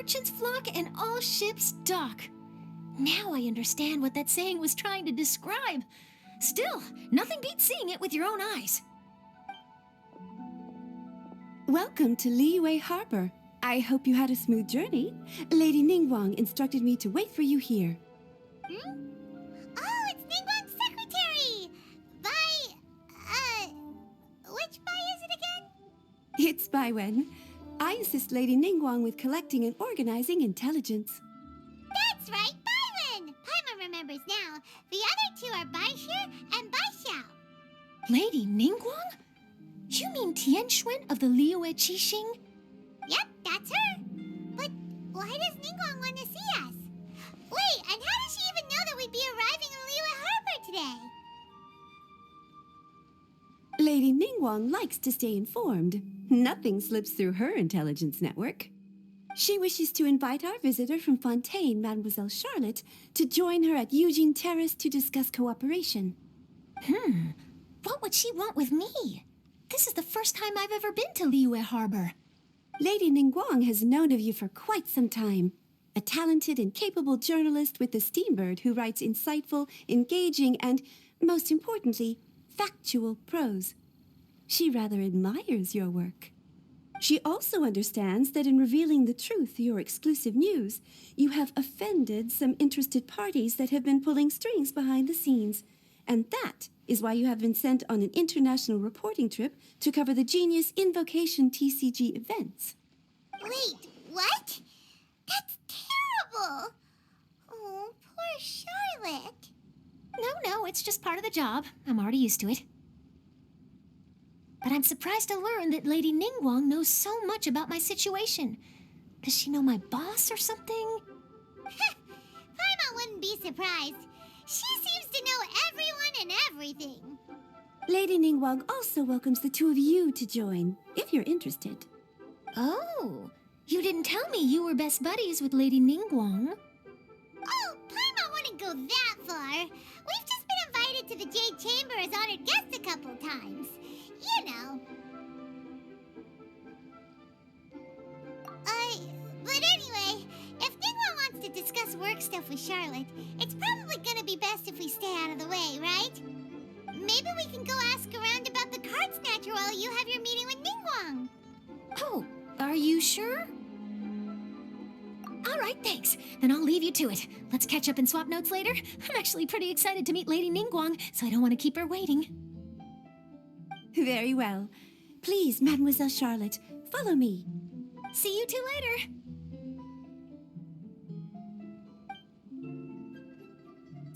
merchants flock and all ships dock. Now I understand what that saying was trying to describe. Still, nothing beats seeing it with your own eyes. Welcome to Liyue Harbor. I hope you had a smooth journey. Lady Ningguang instructed me to wait for you here. Oh, it's Ningguang's secretary! Which Bai is it again? It's Baiwen. I assist Lady Ningguang with collecting and organizing intelligence. That's right, Baiwen! Paimon remembers now. The other two are Baishir and Baishao. Lady Ningguang? You mean Tianxuan of the Liyue Qixing? Yep, that's her. But why does Ningguang want to see us? Wait, and how does she even know that we'd be arriving in Liyue Harbor today? Lady Ningguang likes to stay informed. Nothing slips through her intelligence network. She wishes to invite our visitor from Fontaine, Mademoiselle Charlotte, to join her at Eugene Terrace to discuss cooperation. What would she want with me? This is the first time I've ever been to Liyue Harbor. Lady Ningguang has known of you for quite some time. A talented and capable journalist with the Steambird who writes insightful, engaging, and, most importantly, factual prose. She rather admires your work. She also understands that in revealing the truth, your exclusive news, you have offended some interested parties that have been pulling strings behind the scenes. And that is why you have been sent on an international reporting trip to cover the Genius Invocation TCG events. Wait, what? That's terrible! Oh, poor Charlotte. No, it's just part of the job. I'm already used to it. But I'm surprised to learn that Lady Ningguang knows so much about my situation. Does she know my boss or something? Paimon wouldn't be surprised. She seems to know everyone and everything. Lady Ningguang also welcomes the two of you to join, if you're interested. Oh, you didn't tell me you were best buddies with Lady Ningguang. Oh, Paimon wouldn't go that far. We've just been invited to the Jade Chamber as honored guests a couple times. You know. But anyway, if Ningguang wants to discuss work stuff with Charlotte, it's probably gonna be best if we stay out of the way, right? Maybe we can go ask around about the card snatcher while you have your meeting with Ningguang. Oh, are you sure? All right, thanks. Then I'll leave you to it. Let's catch up and swap notes later. I'm actually pretty excited to meet Lady Ningguang, so I don't want to keep her waiting. Very well. Please, Mademoiselle Charlotte, follow me. See you two later.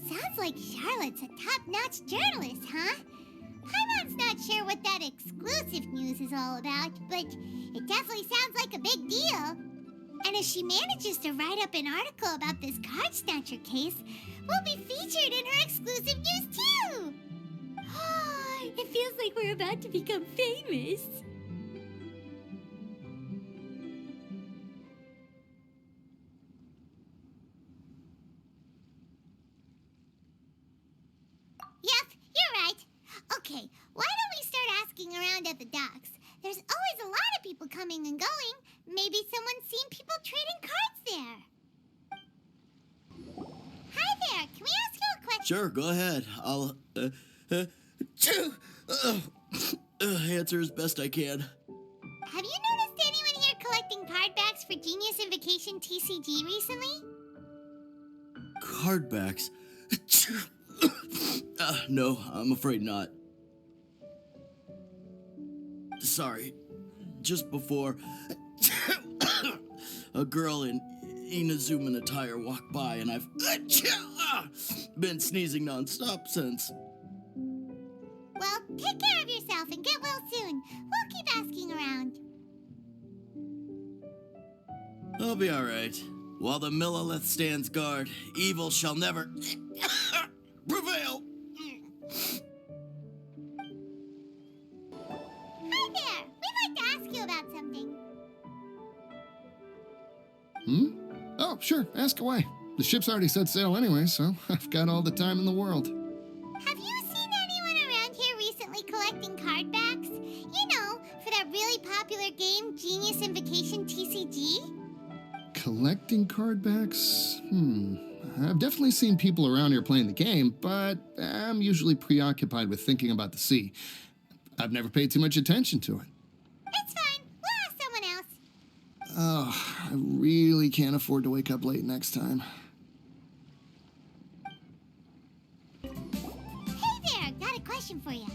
Sounds like Charlotte's a top-notch journalist, huh? Paimon's not sure what that exclusive news is all about, but it definitely sounds like a big deal. And if she manages to write up an article about this card snatcher case, we'll be featured in her exclusive news too! It feels like we're about to become famous. Yep, you're right. Okay, why don't we start asking around at the docks? There's always a lot of people coming and going. Maybe someone's seen people trading cards there. Hi there, can we ask you a question? Sure, go ahead. I'll answer as best I can. Have you noticed anyone here collecting card backs for Genius Invocation TCG recently? Card backs? No, I'm afraid not. Sorry. Just before, a girl in Inazuman attire walked by, and I've been sneezing nonstop since. Well, take care of yourself and get well soon. We'll keep asking around. I'll be alright. While the Millilith stands guard, evil shall never prevail. Hi there! We'd like to ask you about something. Oh, sure, ask away. The ship's already set sail anyway, so I've got all the time in the world. Have you seen anyone around here recently collecting card backs? You know, for that really popular game, Genius Invocation TCG? Collecting card backs? I've definitely seen people around here playing the game, but I'm usually preoccupied with thinking about the sea. I've never paid too much attention to it. It's fine. We'll ask someone else. Oh, I really can't afford to wake up late next time. Hey there, got a question for you.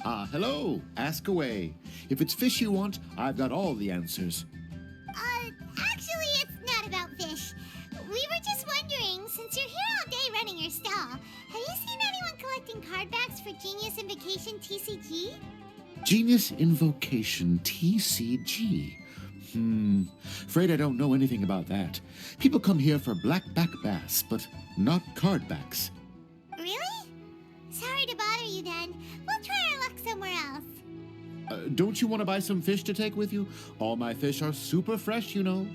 Hello. Ask away. If it's fish you want, I've got all the answers. Actually, it's not about fish. We were just wondering, since you're here all day running your stall, have you seen anyone collecting card backs for Genius Invocation TCG? Genius Invocation TCG. Afraid I don't know anything about that. People come here for blackback bass, but not card backs. Really? Sorry to bother you then. We'll try our luck somewhere else. Don't you want to buy some fish to take with you? All my fish are super fresh, you know.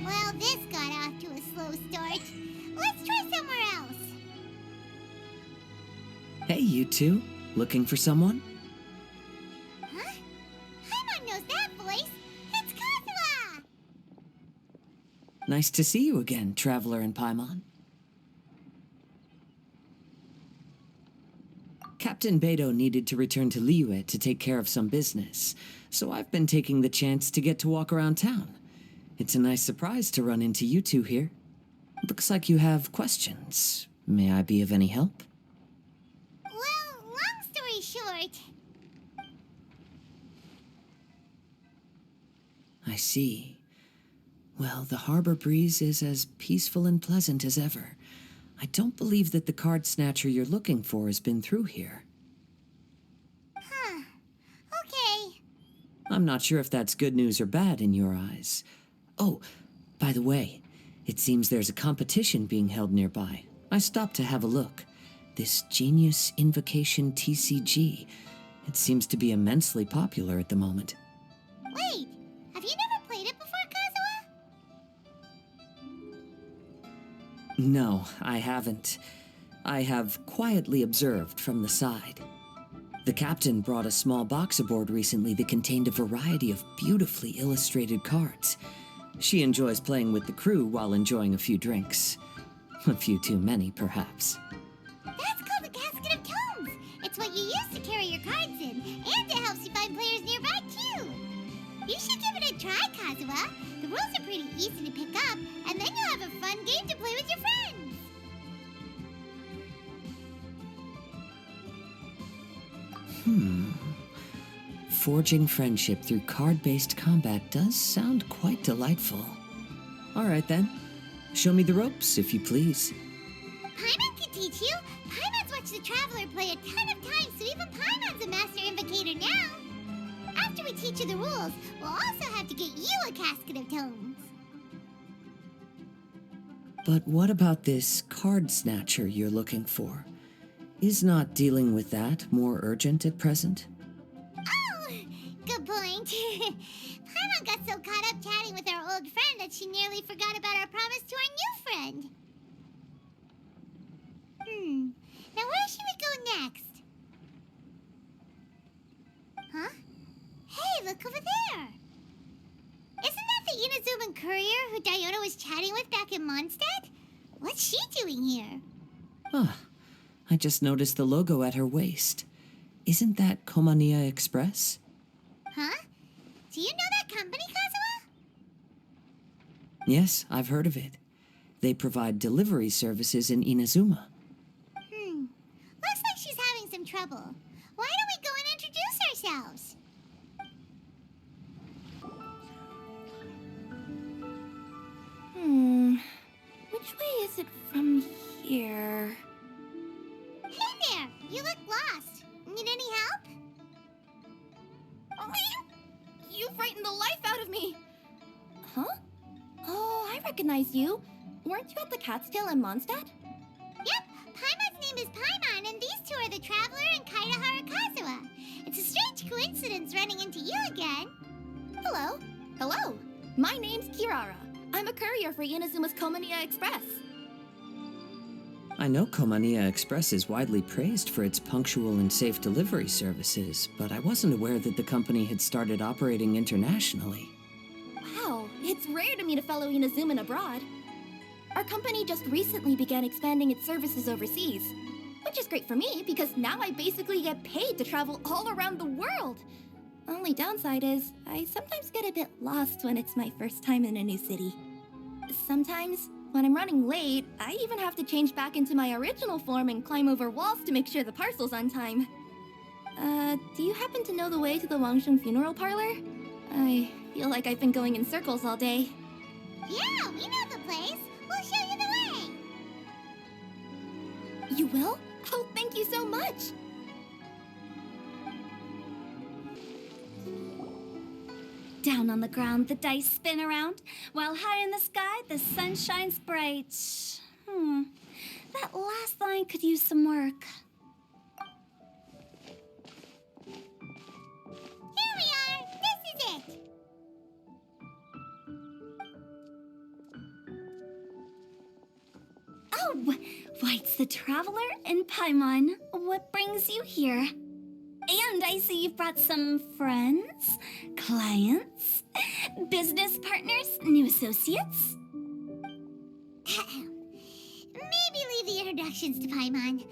Well, this got off to a slow start. Let's try somewhere else. Hey, you two. Looking for someone? Huh? Paimon knows that voice. It's Kazuha! Nice to see you again, Traveler and Paimon. Captain Beidou needed to return to Liyue to take care of some business, so I've been taking the chance to get to walk around town. It's a nice surprise to run into you two here. Looks like you have questions. May I be of any help? Well, long story short, I see. Well, the harbor breeze is as peaceful and pleasant as ever. I don't believe that the card snatcher you're looking for has been through here. okay. I'm not sure if that's good news or bad in your eyes. Oh, by the way, it seems there's a competition being held nearby. I stopped to have a look. This Genius Invocation TCG. It seems to be immensely popular at the moment. Wait, have you never played it before, Kazuha? No, I haven't. I have quietly observed from the side. The captain brought a small box aboard recently that contained a variety of beautifully illustrated cards. She enjoys playing with the crew while enjoying a few drinks. A few too many, perhaps. That's called a casket of tomes. It's what you use to carry your cards in, and it helps you find players nearby, too. You should give it a try, Kazuha. The rules are pretty easy to pick up, and then you'll have a fun game to play with your friends. Forging friendship through card-based combat does sound quite delightful. All right, then. Show me the ropes, if you please. Paimon can teach you. Paimon's watched the Traveler play a ton of times, so even Paimon's a master invocator now. After we teach you the rules, we'll also have to get you a casket of tomes. But what about this card snatcher you're looking for? Is not dealing with that more urgent at present? Oh, good point. Paimon got so caught up chatting with our old friend that she nearly forgot about our promise to our new friend. Now where should we go next? Huh? Hey, look over there. Isn't that the Inazuman courier who Diona was chatting with back in Mondstadt? What's she doing here? Ah, I just noticed the logo at her waist. Isn't that Komania Express? Huh? Do you know that company, Kazuha? Yes, I've heard of it. They provide delivery services in Inazuma. Looks like she's having some trouble. Why don't we go and introduce ourselves? Which way is it from here? Hey there! You look lost. Need any help? You frightened the life out of me! Huh? Oh, I recognize you. Weren't you at the Cat's-Tail in Mondstadt? Yep, Paimon's name is Paimon, and these two are the Traveler and Kaitahara Kazuha. It's a strange coincidence running into you again. Hello. Hello. My name's Kirara. I'm a courier for Inazuma's Komania Express. I know Komania Express is widely praised for its punctual and safe delivery services, but I wasn't aware that the company had started operating internationally. Wow, it's rare to meet a fellow Inazuman abroad. Our company just recently began expanding its services overseas, which is great for me because now I basically get paid to travel all around the world. Only downside is, I sometimes get a bit lost when it's my first time in a new city. Sometimes, when I'm running late, I even have to change back into my original form and climb over walls to make sure the parcel's on time. Do you happen to know the way to the Wangsheng funeral parlor? I feel like I've been going in circles all day. Yeah, we know the place. We'll show you the way. You will? Oh, thank you so much! Down on the ground, the dice spin around, while high in the sky, the sun shines bright. That last line could use some work. Here we are. This is it. Oh, White's the Traveler and Paimon. What brings you here? And I see you've brought some friends, clients, business partners, new associates. Maybe leave the introductions to Paimon.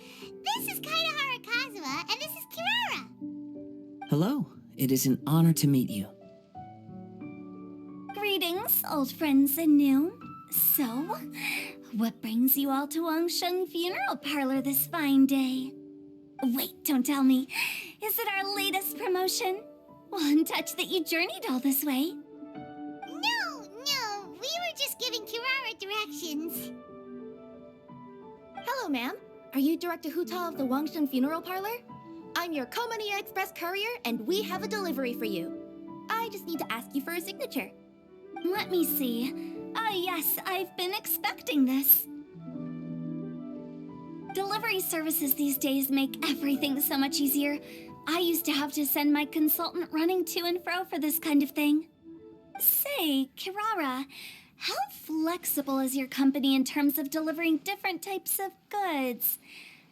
This is Kaidahara Kazuha, and this is Kirara. Hello, it is an honor to meet you. Greetings, old friends and new. So, what brings you all to Wangsheng Funeral Parlor this fine day? Wait, don't tell me. Is it our latest promotion? One touch that you journeyed all this way. No, we were just giving Kirara directions. Hello, ma'am. Are you Director Huta of the Wangsheng Funeral Parlor? I'm your Komania Express courier, and we have a delivery for you. I just need to ask you for a signature. Let me see. Ah, yes, I've been expecting this. Delivery services these days make everything so much easier. I used to have to send my consultant running to and fro for this kind of thing. Say, Kirara, how flexible is your company in terms of delivering different types of goods?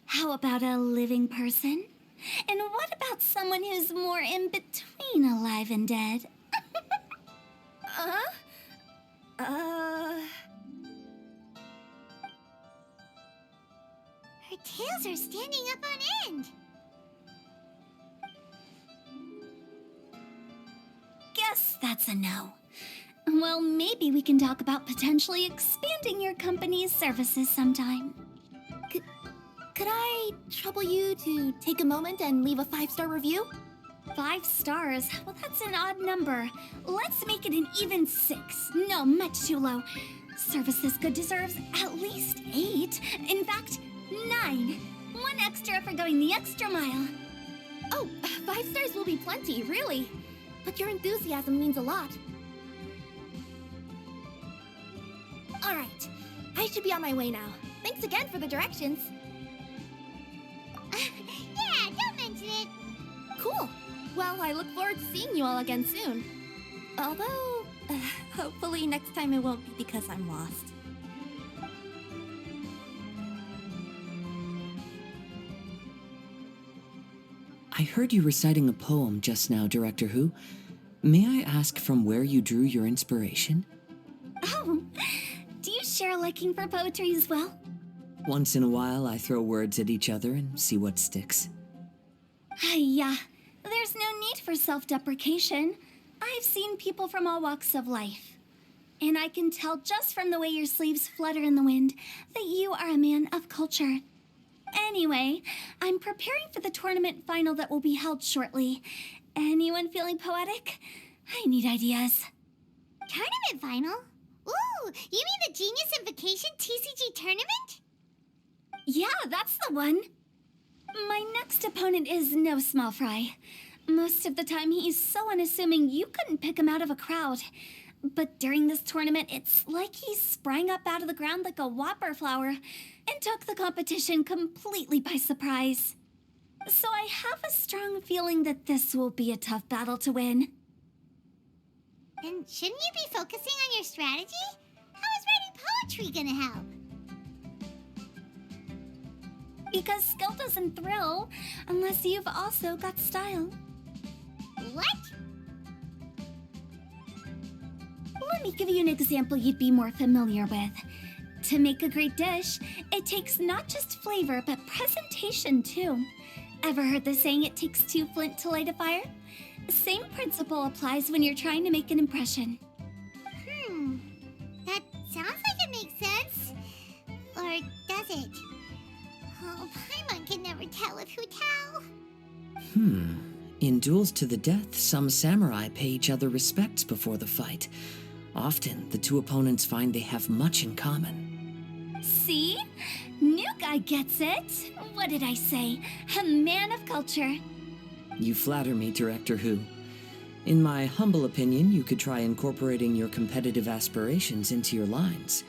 How about a living person? And what about someone who's more in between alive and dead? Her tails are standing up on end. Guess that's a no. Well, maybe we can talk about potentially expanding your company's services sometime. Could I trouble you to take a moment and leave a 5-star review? 5 stars? Well, that's an odd number. Let's make it an even 6. No, much too low. Service this good deserves at least 8. In fact, 9. 1 extra for going the extra mile. Oh, 5 stars will be plenty, really. But your enthusiasm means a lot. All right, I should be on my way now. Thanks again for the directions. Yeah, don't mention it. Cool. Well, I look forward to seeing you all again soon. Although, hopefully next time it won't be because I'm lost. I heard you reciting a poem just now, Director Who. May I ask from where you drew your inspiration? Oh, do you share a liking for poetry as well? Once in a while, I throw words at each other and see what sticks. Yeah, there's no need for self-deprecation. I've seen people from all walks of life. And I can tell just from the way your sleeves flutter in the wind that you are a man of culture. Anyway, I'm preparing for the tournament final that will be held shortly. Anyone feeling poetic? I need ideas. Tournament final? Ooh, you mean the Genius Invocation TCG tournament? Yeah, that's the one. My next opponent is no small fry. Most of the time, he's so unassuming you couldn't pick him out of a crowd. But during this tournament, it's like he sprang up out of the ground like a whopper flower and took the competition completely by surprise. So I have a strong feeling that this will be a tough battle to win. Then shouldn't you be focusing on your strategy? How is writing poetry gonna help? Because skill doesn't thrill unless you've also got style. What? Let me give you an example you'd be more familiar with. To make a great dish, it takes not just flavor, but presentation too. Ever heard the saying, it takes two flint to light a fire? The same principle applies when you're trying to make an impression. That sounds like it makes sense. Or does it? Oh, Paimon can never tell with Hu Tao. In duels to the death, some samurai pay each other respects before the fight. Often, the two opponents find they have much in common. See? New guy gets it. What did I say? A man of culture. You flatter me, Director Hu. In my humble opinion, you could try incorporating your competitive aspirations into your lines.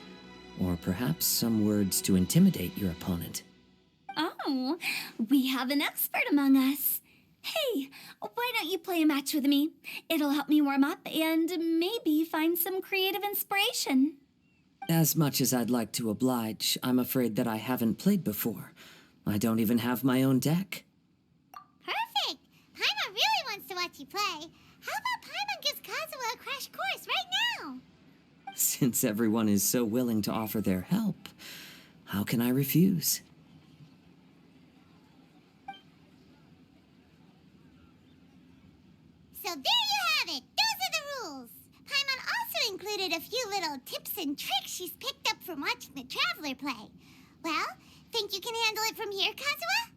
Or perhaps some words to intimidate your opponent. Oh, we have an expert among us. Hey, why don't you play a match with me? It'll help me warm up and maybe find some creative inspiration. As much as I'd like to oblige, I'm afraid that I haven't played before. I don't even have my own deck. Perfect! Paimon really wants to watch you play. How about Paimon gives Kazuha a crash course right now? Since everyone is so willing to offer their help, how can I refuse? So there you have it. Those are the rules. Paimon also included a few little tips and tricks she's picked up from watching the Traveler play. Well, think you can handle it from here, Kazuha?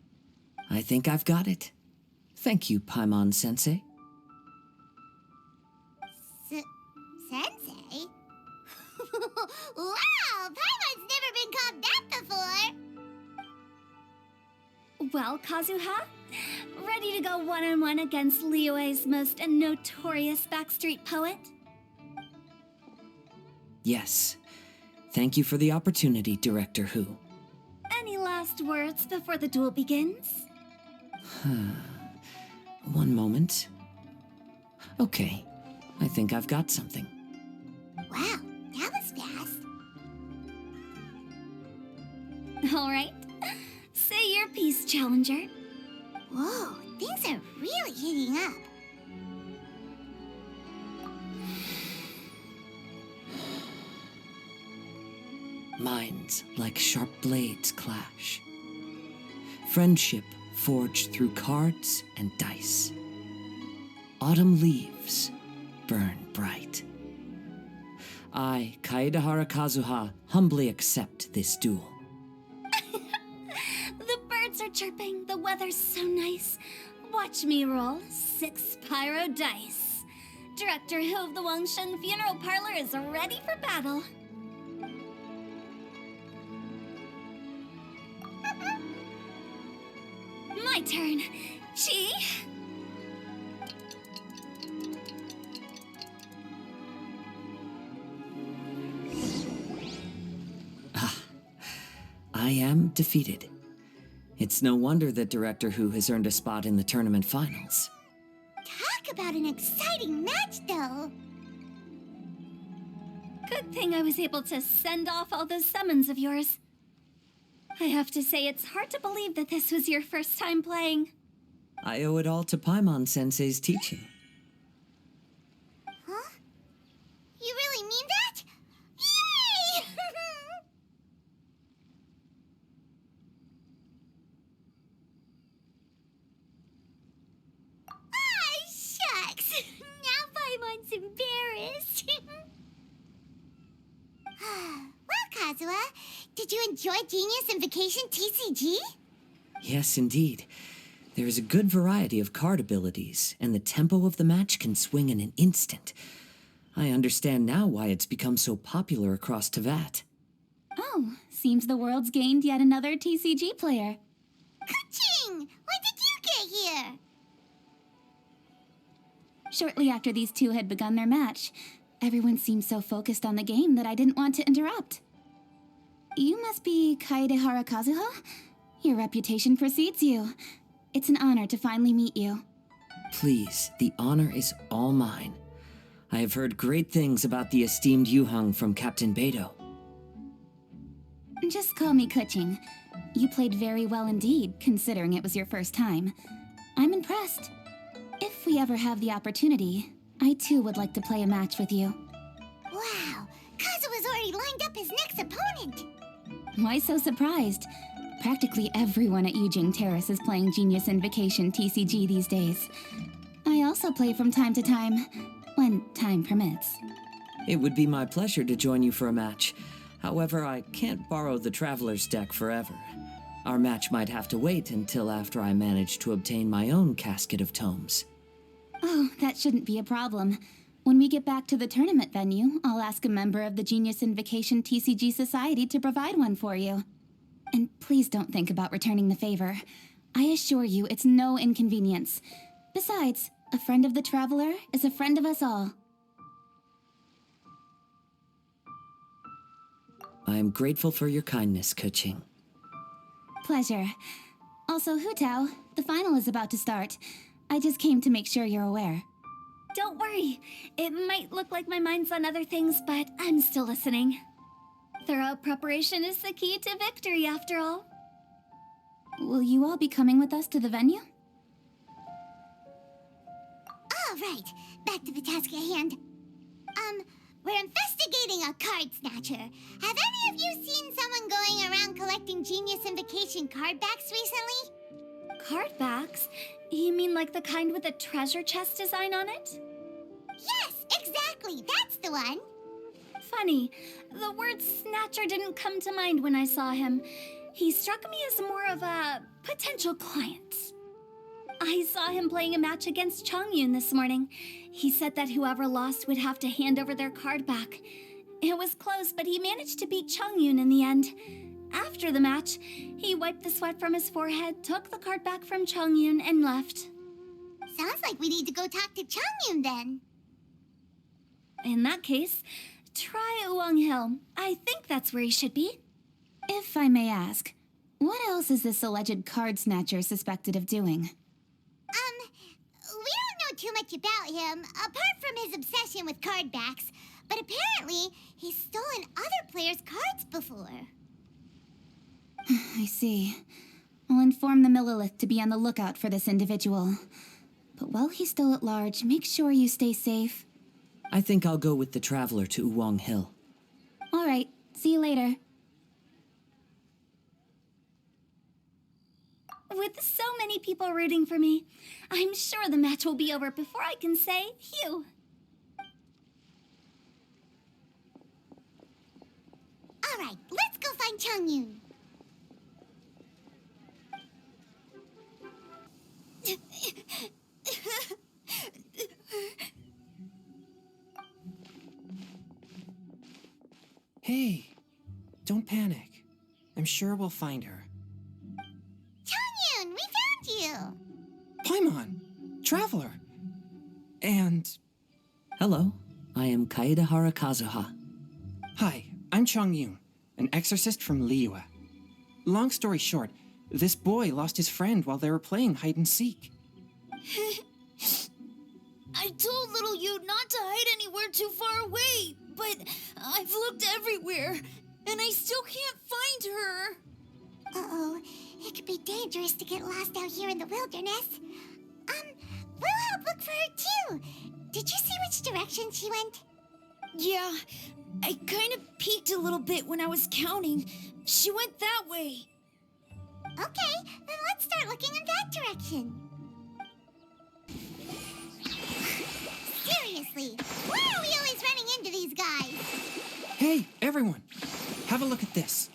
I think I've got it. Thank you, Paimon-sensei. Sensei? Wow! Paimon's never been called that before! Well, Kazuha, ready to go one-on-one against Liyue's most notorious backstreet poet? Yes. Thank you for the opportunity, Director Hu. Any last words before the duel begins? One moment. Okay, I think I've got something. Wow, that was fast. All right. Say your piece, Challenger. Whoa, things are really heating up. Minds like sharp blades clash. Friendship forged through cards and dice. Autumn leaves burn bright. I, Kaedehara Kazuha, humbly accept this duel. The birds are chirping, the weather's so nice. Watch me roll 6 pyro dice. Director Hu of the Wangshen Funeral Parlor is ready for battle. My turn. Chi? I am defeated. It's no wonder that Director Hu has earned a spot in the tournament finals. Talk about an exciting match, though. Good thing I was able to send off all those summons of yours. I have to say, it's hard to believe that this was your first time playing. I owe it all to Paimon-sensei's teaching. Huh? You really mean that? Yay! Ah, shucks! Now Paimon's embarrassed. Well, Kazuha, did you enjoy Genius Invocation TCG? Yes, indeed. There is a good variety of card abilities, and the tempo of the match can swing in an instant. I understand now why it's become so popular across Teyvat. Oh, seems the world's gained yet another TCG player. Ka-ching! When did you get here? Shortly after these two had begun their match, everyone seemed so focused on the game that I didn't want to interrupt. You must be Kaedehara Kazuha? Your reputation precedes you. It's an honor to finally meet you. Please, the honor is all mine. I have heard great things about the esteemed Yuhang from Captain Beidou. Just call me Kuching. You played very well indeed, considering it was your first time. I'm impressed. If we ever have the opportunity, I too would like to play a match with you. Wow, Kazuha's already lined up his next opponent. Why so surprised? Practically everyone at Yujing Terrace is playing Genius Invocation TCG these days. I also play from time to time, when time permits. It would be my pleasure to join you for a match. However, I can't borrow the Traveler's deck forever. Our match might have to wait until after I manage to obtain my own casket of tomes. Oh, that shouldn't be a problem. When we get back to the tournament venue, I'll ask a member of the Genius Invocation TCG Society to provide one for you. And please don't think about returning the favor. I assure you it's no inconvenience. Besides, a friend of the Traveler is a friend of us all. I am grateful for your kindness, Keqing. Pleasure. Also, Hu Tao, the final is about to start. I just came to make sure you're aware. Don't worry. It might look like my mind's on other things, but I'm still listening. Thorough preparation is the key to victory, after all. Will you all be coming with us to the venue? All right, back to the task at hand. We're investigating a card snatcher. Have any of you seen someone going around collecting Genius Invocation card backs recently? Card backs? You mean like the kind with a treasure chest design on it? Yes, exactly. That's the one. Funny, the word snatcher didn't come to mind when I saw him. He struck me as more of a potential client. I saw him playing a match against Chongyun this morning. He said that whoever lost would have to hand over their card back. It was close, but he managed to beat Chongyun in the end. After the match, he wiped the sweat from his forehead, took the card back from Chongyun, and left. Sounds like we need to go talk to Chongyun then. In that case, try Uwang Hill. I think that's where he should be. If I may ask, what else is this alleged card snatcher suspected of doing? We don't know too much about him, apart from his obsession with card backs, but apparently he's stolen other players' cards before. I see. I'll inform the Millilith to be on the lookout for this individual. But while he's still at large, make sure you stay safe. I think I'll go with the Traveler to Uwang Hill. All right, see you later. With so many people rooting for me, I'm sure the match will be over before I can say phew. All right, let's go find Chongyun. Hey, don't panic. I'm sure we'll find her. Chongyun, we found you! Paimon! Traveler! And... Hello, I am Kaedehara Kazuha. Hi, I'm Chongyun, an exorcist from Liyue. Long story short, this boy lost his friend while they were playing hide-and-seek. I told little you not to hide anywhere too far away, but I've looked everywhere, and I still can't find her. Uh-oh, it could be dangerous to get lost out here in the wilderness. We'll help look for her too. Did you see which direction she went? Yeah, I kind of peeked a little bit when I was counting. She went that way. Okay, then let's start looking in that direction. Seriously, why are we always running into these guys? Hey, everyone! Have a look at this.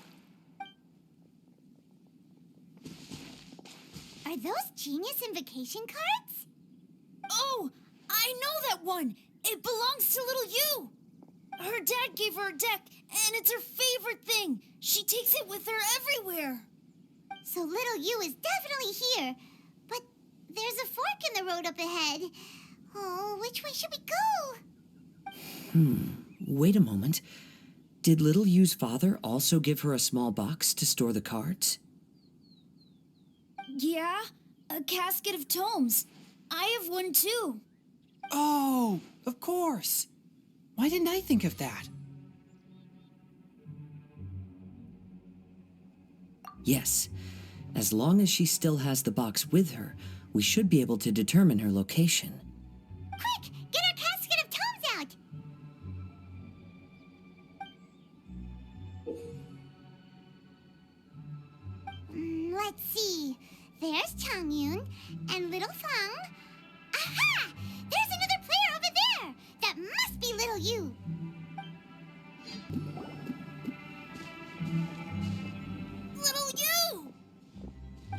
Are those Genius Invocation cards? Oh, I know that one. It belongs to little you. Her dad gave her a deck, and it's her favorite thing. She takes it with her everywhere. So little you is definitely here. But there's a fork in the road up ahead. Oh, which way should we go? Wait a moment. Did Little Yu's father also give her a small box to store the cards? Yeah, a casket of tomes. I have one too. Oh, of course. Why didn't I think of that? Yes. As long as she still has the box with her, we should be able to determine her location. Quick! Get our casket of tomes out! Let's see. There's Changyun and Little Fang. Aha! There's another player over there! That must be Little Yu. Little you!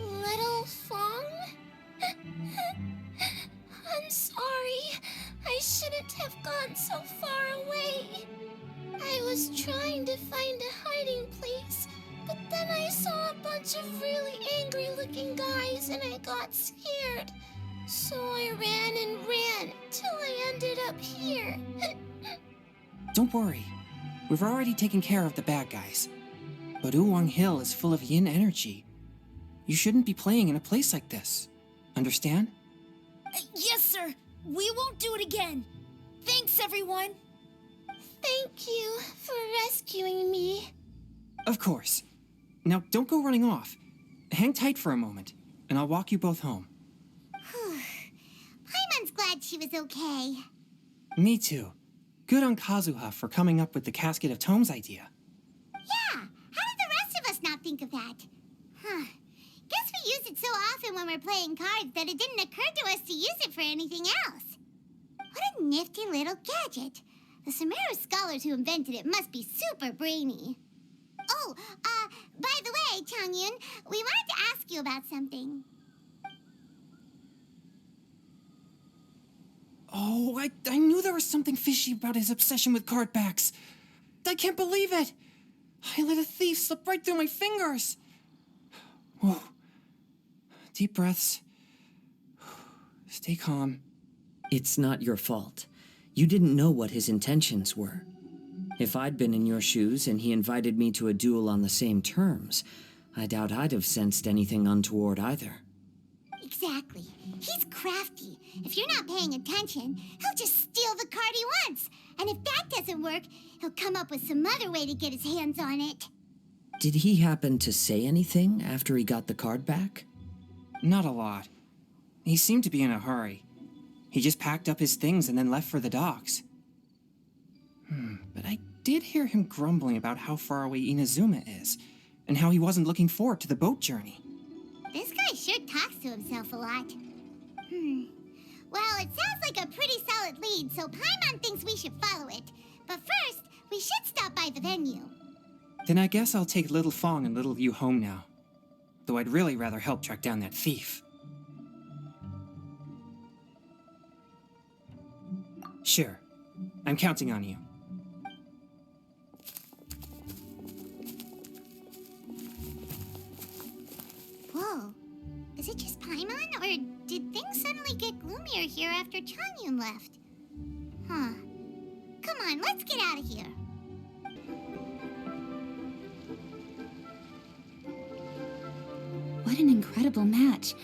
Little Fong? I'm sorry. I shouldn't have gone so far away. I was trying to find a hiding place, but then I saw a bunch of really angry-looking guys and I got scared. So I ran and ran till I ended up here. Don't worry. We've already taken care of the bad guys. But Uwang Hill is full of yin energy. You shouldn't be playing in a place like this. Understand? Yes, sir. We won't do it again. Thanks, everyone. Thank you for rescuing me. Of course. Now, don't go running off. Hang tight for a moment, and I'll walk you both home. Paimon's glad she was okay. Me too. Good on Kazuha for coming up with the Casket of Tomes idea. Yeah, how did the rest of us not think of that? Huh. Guess we use it so often when we're playing cards that it didn't occur to us to use it for anything else. What a nifty little gadget. The Sumeru scholars who invented it must be super brainy. Oh, by the way, Changyun, we wanted to ask you about something. Oh, I knew there was something fishy about his obsession with card backs. I can't believe it. I let a thief slip right through my fingers. Whoa. Deep breaths. Stay calm. It's not your fault. You didn't know what his intentions were. If I'd been in your shoes and he invited me to a duel on the same terms, I doubt I'd have sensed anything untoward either. Exactly. He's crafty. If you're not paying attention, he'll just steal the card he wants. And if that doesn't work, he'll come up with some other way to get his hands on it. Did he happen to say anything after he got the card back? Not a lot. He seemed to be in a hurry. He just packed up his things and then left for the docks. But I did hear him grumbling about how far away Inazuma is, and how he wasn't looking forward to the boat journey. This guy sure talks to himself a lot. Well, it sounds like a pretty solid lead, so Paimon thinks we should follow it. But first, we should stop by the venue. Then I guess I'll take Little Fong and Little Yu home now. Though I'd really rather help track down that thief. Sure. I'm counting on you. Whoa. Is it just Paimon, or did things suddenly get gloomier here after Changyun left? Huh. Come on, let's get out of here. What an incredible match.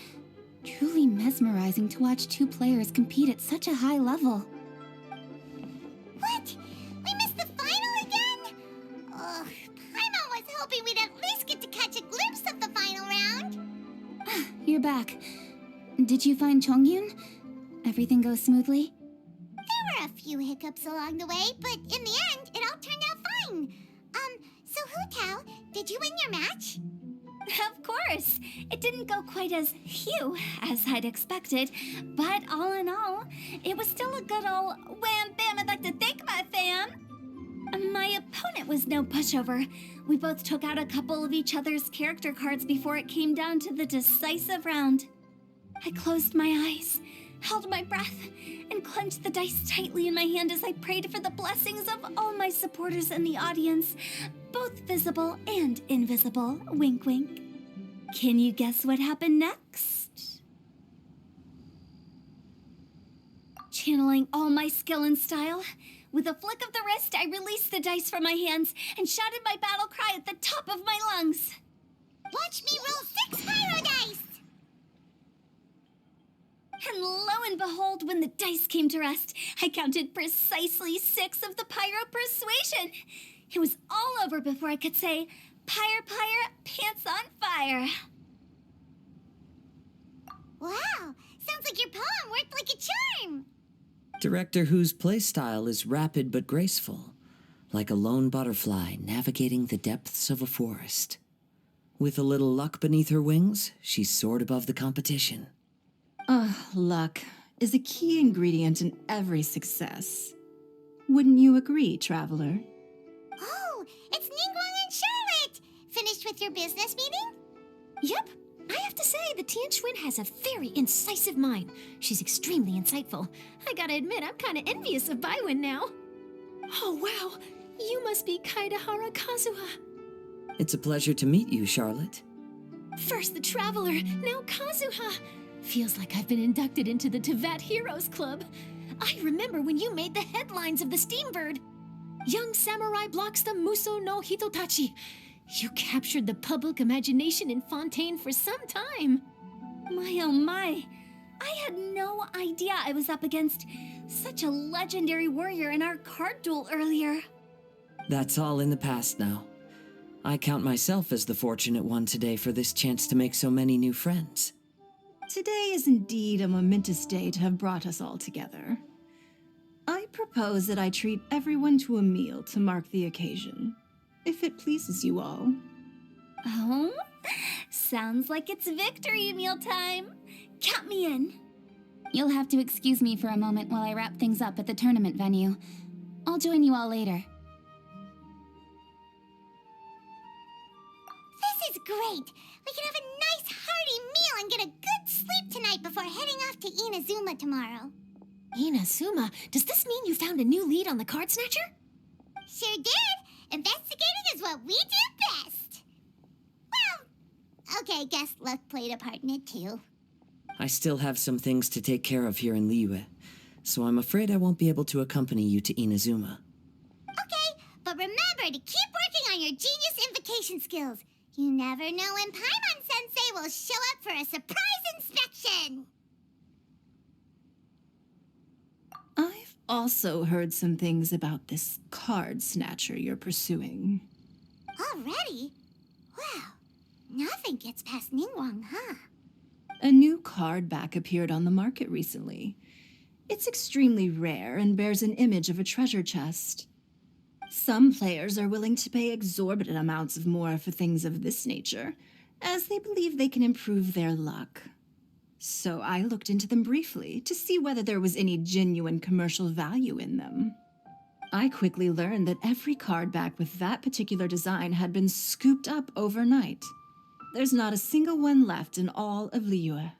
Truly mesmerizing to watch two players compete at such a high level. What? We missed the final again? Ugh, Paimon was hoping we'd at least get to catch a glimpse of the final round. You're back. Did you find Chongyun? Everything goes smoothly? There were a few hiccups along the way, but in the end, it all turned out fine. So Hu Tao, did you win your match? Of course. It didn't go quite as phew as I'd expected, but all in all, it was still a good old wham bam. I'd like to thank my fam. My opponent was no pushover. We both took out a couple of each other's character cards before it came down to the decisive round. I closed my eyes, held my breath, and clenched the dice tightly in my hand as I prayed for the blessings of all my supporters in the audience, both visible and invisible. Wink, wink. Can you guess what happened next? Channeling all my skill and style, with a flick of the wrist, I released the dice from my hands and shouted my battle cry at the top of my lungs. Watch me roll 6 pyro dice! And lo and behold, when the dice came to rest, I counted precisely 6 of the pyro persuasion. It was all over before I could say, Pyre, pyre, pants on fire. Wow, sounds like your poem worked like a charm. Director Who's playstyle is rapid but graceful, like a lone butterfly navigating the depths of a forest. With a little luck beneath her wings, she soared above the competition. Luck is a key ingredient in every success. Wouldn't you agree, traveler? Oh, it's Ningguang and Charlotte! Finished with your business meeting? Yep. I have to say, the Tianquan has a very incisive mind. She's extremely insightful. I gotta admit, I'm kinda envious of Baiwen now. Oh, wow. You must be Kaidahara Kazuha. It's a pleasure to meet you, Charlotte. First the Traveler, now Kazuha. Feels like I've been inducted into the Tevat Heroes Club. I remember when you made the headlines of the Steambird. Young samurai blocks the Muso no Hitotachi. You captured the public imagination in Fontaine for some time. My oh my. I had no idea I was up against such a legendary warrior in our card duel earlier. That's all in the past now. I count myself as the fortunate one today for this chance to make so many new friends. Today is indeed a momentous day to have brought us all together. I propose that I treat everyone to a meal to mark the occasion, if it pleases you all. Oh, sounds like it's victory meal time. Count me in. You'll have to excuse me for a moment while I wrap things up at the tournament venue. I'll join you all later. This is great. We can have a nice hearty meal and get a good sleep tonight before heading off to Inazuma tomorrow. Inazuma, does this mean you found a new lead on the Card Snatcher? Sure did. Investigating is what we do best. Well, okay, guess luck played a part in it too. I still have some things to take care of here in Liyue, so I'm afraid I won't be able to accompany you to Inazuma. Okay, but remember to keep working on your genius invocation skills. You never know when Paimon-sensei will show up for a surprise inspection. I've also heard some things about this card snatcher you're pursuing. Already? Wow, nothing gets past Ningguang, huh? A new card back appeared on the market recently. It's extremely rare and bears an image of a treasure chest. Some players are willing to pay exorbitant amounts of more for things of this nature, as they believe they can improve their luck. So I looked into them briefly to see whether there was any genuine commercial value in them. I quickly learned that every card back with that particular design had been scooped up overnight. There's not a single one left in all of Liyue.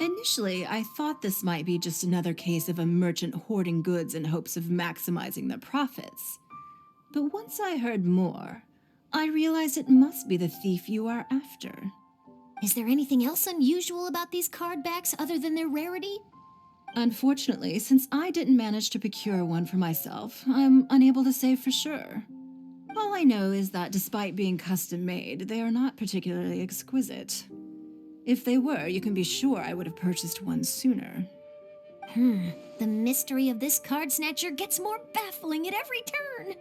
Initially, I thought this might be just another case of a merchant hoarding goods in hopes of maximizing their profits. But once I heard more, I realized it must be the thief you are after. Is there anything else unusual about these card backs other than their rarity? Unfortunately, since I didn't manage to procure one for myself, I'm unable to say for sure. All I know is that despite being custom-made, they are not particularly exquisite. If they were, you can be sure I would have purchased one sooner. The mystery of this card snatcher gets more baffling at every turn.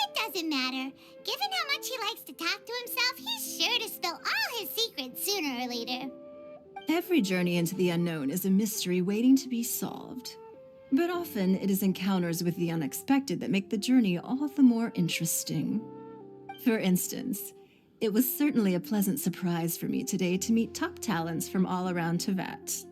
It doesn't matter. Given how much he likes to talk to himself, he's sure to spill all his secrets sooner or later. Every journey into the unknown is a mystery waiting to be solved. But often it is encounters with the unexpected that make the journey all the more interesting. For instance, it was certainly a pleasant surprise for me today to meet top talents from all around Tevat.